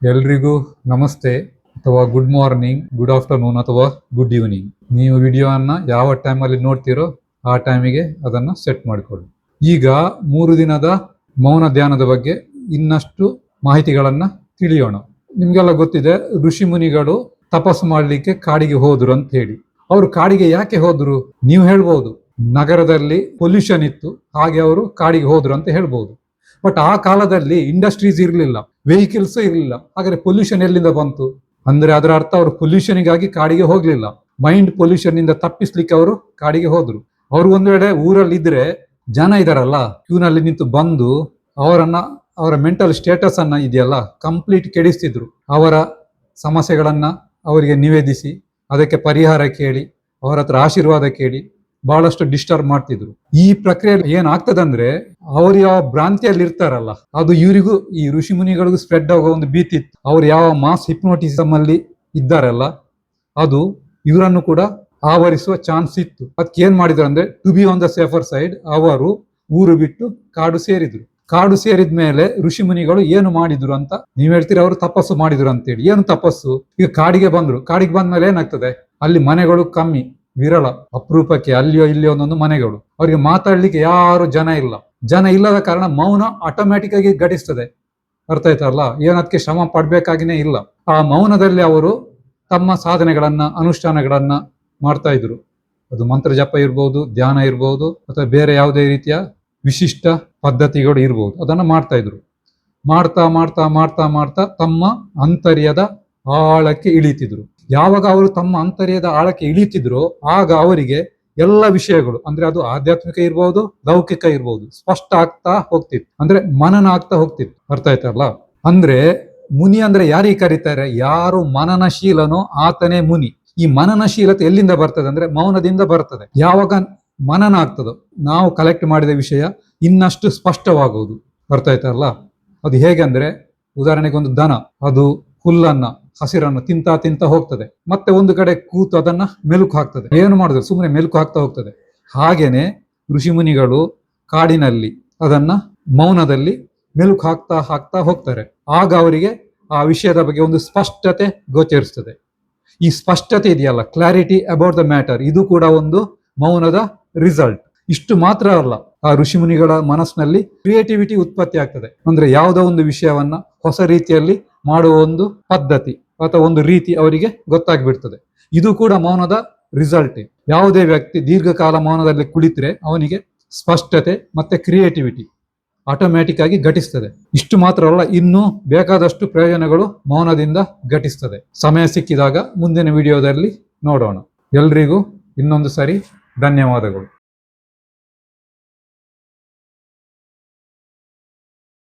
ಎಲ್ರಿಗೂ ನಮಸ್ತೆ ಅಥವಾ ಗುಡ್ ಮಾರ್ನಿಂಗ್, ಗುಡ್ ಆಫ್ಟರ್ನೂನ್ ಅಥವಾ ಗುಡ್ ಈವ್ನಿಂಗ್. ನೀವು ವಿಡಿಯೋವನ್ನು ಯಾವ ಟೈಮಲ್ಲಿ ನೋಡ್ತೀರೋ ಆ ಟೈಮಿಗೆ ಅದನ್ನು ಸೆಟ್ ಮಾಡಿಕೊಳ್ಳಿ. ಈಗ 3 ದಿನದ ಮೌನ ಧ್ಯಾನದ ಬಗ್ಗೆ ಇನ್ನಷ್ಟು ಮಾಹಿತಿಗಳನ್ನು ತಿಳಿಯೋಣ. ನಿಮಗೆಲ್ಲ ಗೊತ್ತಿದೆ, ಋಷಿ ಮುನಿಗಳು ತಪಸ್ಸು ಮಾಡಲಿಕ್ಕೆ ಕಾಡಿಗೆ ಹೋದ್ರು ಅಂತ ಹೇಳಿ. ಅವರು ಕಾಡಿಗೆ ಯಾಕೆ ಹೋದ್ರು? ನೀವು ಹೇಳ್ಬೋದು, ನಗರದಲ್ಲಿ ಪೊಲ್ಯೂಷನ್ ಇತ್ತು ಹಾಗೆ ಅವರು ಕಾಡಿಗೆ ಹೋದ್ರು ಅಂತ ಹೇಳ್ಬೋದು. ಬಟ್ ಆ ಕಾಲದಲ್ಲಿ ಇಂಡಸ್ಟ್ರೀಸ್ ಇರಲಿಲ್ಲ, ವೆಹಿಕಲ್ಸ್ ಇರಲಿಲ್ಲ, ಹಾಗಾದ್ರೆ ಪೊಲ್ಯೂಷನ್ ಎಲ್ಲಿಂದ ಬಂತು? ಅಂದ್ರೆ ಅದರ ಅರ್ಥ ಅವರು ಪೊಲ್ಯೂಷನ್ಗಾಗಿ ಕಾಡಿಗೆ ಹೋಗ್ಲಿಲ್ಲ, ಮೈಂಡ್ ಪೊಲ್ಯೂಷನ್ ಇಂದ ತಪ್ಪಿಸ್ಲಿಕ್ಕೆ ಅವರು ಕಾಡಿಗೆ ಹೋದ್ರು. ಅವರು ಒಂದ್ ವೇಳೆ ಊರಲ್ಲಿ ಇದ್ರೆ ಜನ ಇದಾರಲ್ಲ ಕ್ಯೂನಲ್ಲಿ ನಿಂತು ಬಂದು ಅವರ ಮೆಂಟಲ್ ಸ್ಟೇಟಸ್ ಅನ್ನ ಇದೆಯಲ್ಲ ಕಂಪ್ಲೀಟ್ ಕೆಡಿಸ್ತಿದ್ರು. ಅವರ ಸಮಸ್ಯೆಗಳನ್ನ ಅವರಿಗೆ ನಿವೇದಿಸಿ ಅದಕ್ಕೆ ಪರಿಹಾರ ಕೇಳಿ ಅವರ ಹತ್ರ ಆಶೀರ್ವಾದ ಕೇಳಿ ಬಹಳಷ್ಟು ಡಿಸ್ಟರ್ಬ್ ಮಾಡ್ತಿದ್ರು. ಈ ಪ್ರಕ್ರಿಯೆ ಏನಾಗ್ತದಂದ್ರೆ ಅವ್ರು ಯಾವ ಭ್ರಾಂತಿಯಲ್ಲಿ ಇರ್ತಾರಲ್ಲ ಅದು ಇವರಿಗೂ ಈ ಋಷಿ ಮುನಿಗಳಿಗೂ ಸ್ಪ್ರೆಡ್ ಆಗೋ ಒಂದು ಭೀತಿ ಇತ್ತು. ಅವ್ರು ಯಾವ ಮಾಸ್ ಹಿಪ್ನೋಟಿಸಮ್ ಅಲ್ಲಿ ಇದ್ದಾರಲ್ಲ ಅದು ಇವರನ್ನು ಕೂಡ ಆವರಿಸುವ ಚಾನ್ಸ್ ಇತ್ತು. ಅದಕ್ಕೆ ಏನ್ ಮಾಡಿದ್ರು ಅಂದ್ರೆ, to be on the safer side ಅವರು ಊರು ಬಿಟ್ಟು ಕಾಡು ಸೇರಿದ್ರು. ಕಾಡು ಸೇರಿದ ಮೇಲೆ ಋಷಿ ಮುನಿಗಳು ಏನು ಮಾಡಿದ್ರು ಅಂತ ನೀವ್ ಹೇಳ್ತೀರಿ, ಅವರು ತಪಸ್ಸು ಮಾಡಿದ್ರು ಅಂತೇಳಿ. ಏನು ತಪಸ್ಸು? ಈಗ ಕಾಡಿಗೆ ಬಂದ್ರು. ಕಾಡಿಗೆ ಬಂದ್ಮೇಲೆ ಏನಾಗ್ತದೆ, ಅಲ್ಲಿ ಮನೆಗಳು ಕಮ್ಮಿ, ವಿರಳ, ಅಪರೂಪಕ್ಕೆ ಅಲ್ಲಿಯೋ ಇಲ್ಲಿಯೋ ಒಂದೊಂದು ಮನೆಗಳು. ಅವರಿಗೆ ಮಾತಾಡ್ಲಿಕ್ಕೆ ಯಾರು ಜನ ಇಲ್ಲದ ಕಾರಣ ಮೌನ ಆಟೋಮ್ಯಾಟಿಕ್ ಆಗಿ ಘಟಿಸ್ತದೆ. ಅರ್ಥ ಆಯ್ತಲ್ಲ? ಏನದಕ್ಕೆ ಶ್ರಮ ಪಡ್ಬೇಕಾಗಿನೇ ಇಲ್ಲ. ಆ ಮೌನದಲ್ಲಿ ಅವರು ತಮ್ಮ ಸಾಧನೆಗಳನ್ನ ಅನುಷ್ಠಾನಗಳನ್ನ ಮಾಡ್ತಾ ಇದ್ರು. ಅದು ಮಂತ್ರ ಜಪ ಇರ್ಬೋದು, ಧ್ಯಾನ ಇರ್ಬೋದು, ಅಥವಾ ಬೇರೆ ಯಾವುದೇ ರೀತಿಯ ವಿಶಿಷ್ಟ ಪದ್ಧತಿಗಳು ಇರ್ಬೋದು, ಅದನ್ನ ಮಾಡ್ತಾ ಇದ್ರು. ಮಾಡ್ತಾ ಮಾಡ್ತಾ ಮಾಡ್ತಾ ಮಾಡ್ತಾ ತಮ್ಮ ಅಂತರ್ಯದ ಆಳಕ್ಕೆ ಇಳಿತಿದ್ರು. ಯಾವಾಗ ಅವರು ತಮ್ಮ ಅಂತರ್ಯದ ಆಳಕ್ಕೆ ಇಳಿತಿದ್ರು ಆಗ ಅವರಿಗೆ ಎಲ್ಲ ವಿಷಯಗಳು, ಅಂದ್ರೆ ಅದು ಆಧ್ಯಾತ್ಮಿಕ ಇರ್ಬೋದು, ಲೌಕಿಕ ಇರ್ಬೋದು, ಸ್ಪಷ್ಟ ಆಗ್ತಾ ಹೋಗ್ತಿತ್ತು. ಅಂದ್ರೆ ಮನನ ಆಗ್ತಾ ಹೋಗ್ತಿತ್ತು. ಅರ್ಥ ಆಯ್ತಲ್ಲ? ಅಂದ್ರೆ ಮುನಿ ಅಂದ್ರೆ ಯಾರಿಗೆ ಕರೀತಾರೆ? ಯಾರು ಮನನಶೀಲನೋ ಆತನೇ ಮುನಿ. ಈ ಮನನಶೀಲತೆ ಎಲ್ಲಿಂದ ಬರ್ತದೆ ಅಂದ್ರೆ ಮೌನದಿಂದ ಬರ್ತದೆ. ಯಾವಾಗ ಮನನ ಆಗ್ತದೋ ನಾವು ಕಲೆಕ್ಟ್ ಮಾಡಿದ ವಿಷಯ ಇನ್ನಷ್ಟು ಸ್ಪಷ್ಟವಾಗುವುದು. ಅರ್ಥ ಆಯ್ತಲ್ಲ? ಅದು ಹೇಗೆ ಅಂದ್ರೆ, ಉದಾಹರಣೆಗೆ ಒಂದು ದನ ಅದು ಹುಲ್ಲನ್ನ ಹಸಿರನ್ನು ತಿಂತ ಹೋಗ್ತದೆ, ಮತ್ತೆ ಒಂದು ಕಡೆ ಕೂತು ಅದನ್ನ ಮೆಲುಕು ಹಾಕ್ತದೆ. ಏನು ಮಾಡಿದ್ರು? ಸುಮ್ಮನೆ ಮೆಲುಕು ಹಾಕ್ತಾ ಹೋಗ್ತದೆ. ಹಾಗೇನೆ ಋಷಿ ಮುನಿಗಳು ಕಾಡಿನಲ್ಲಿ ಅದನ್ನ ಮೌನದಲ್ಲಿ ಮೆಲುಕು ಹಾಕ್ತಾ ಹೋಗ್ತಾರೆ. ಆಗ ಅವರಿಗೆ ಆ ವಿಷಯದ ಬಗ್ಗೆ ಒಂದು ಸ್ಪಷ್ಟತೆ ಗೋಚರಿಸ್ತದೆ. ಈ ಸ್ಪಷ್ಟತೆ ಇದೆಯಲ್ಲ, ಕ್ಲಾರಿಟಿ ಅಬೌಟ್ ದ ಮ್ಯಾಟರ್, ಇದು ಕೂಡ ಒಂದು ಮೌನದ ರಿಸಲ್ಟ್. ಇಷ್ಟು ಮಾತ್ರ ಅಲ್ಲ, ಆ ಋಷಿ ಮುನಿಗಳ ಮನಸ್ಸಿನಲ್ಲಿ ಕ್ರಿಯೇಟಿವಿಟಿ ಉತ್ಪತ್ತಿ ಆಗ್ತದೆ. ಅಂದ್ರೆ ಯಾವುದೋ ಒಂದು ವಿಷಯವನ್ನ ಹೊಸ ರೀತಿಯಲ್ಲಿ ಮಾಡುವ ಒಂದು ಪದ್ಧತಿ ಅಥವಾ ಒಂದು ರೀತಿ ಅವರಿಗೆ ಗೊತ್ತಾಗ್ಬಿಡ್ತದೆ. ಇದು ಕೂಡ ಮೌನದ ರಿಸಲ್ಟ್. ಯಾವುದೇ ವ್ಯಕ್ತಿ ದೀರ್ಘಕಾಲ ಮೌನದಲ್ಲಿ ಕುಳಿತರೆ ಅವನಿಗೆ ಸ್ಪಷ್ಟತೆ ಮತ್ತೆ ಕ್ರಿಯೇಟಿವಿಟಿ ಆಟೋಮ್ಯಾಟಿಕ್ ಆಗಿ ಘಟಿಸ್ತದೆ. ಇಷ್ಟು ಮಾತ್ರ ಅಲ್ಲ, ಇನ್ನೂ ಬೇಕಾದಷ್ಟು ಪ್ರಯೋಜನಗಳು ಮೌನದಿಂದ ಘಟಿಸ್ತದೆ. ಸಮಯ ಸಿಕ್ಕಿದಾಗ ಮುಂದಿನ ವಿಡಿಯೋದಲ್ಲಿ ನೋಡೋಣ. ಎಲ್ರಿಗೂ ಇನ್ನೊಂದು ಸರಿ ಧನ್ಯವಾದಗಳು.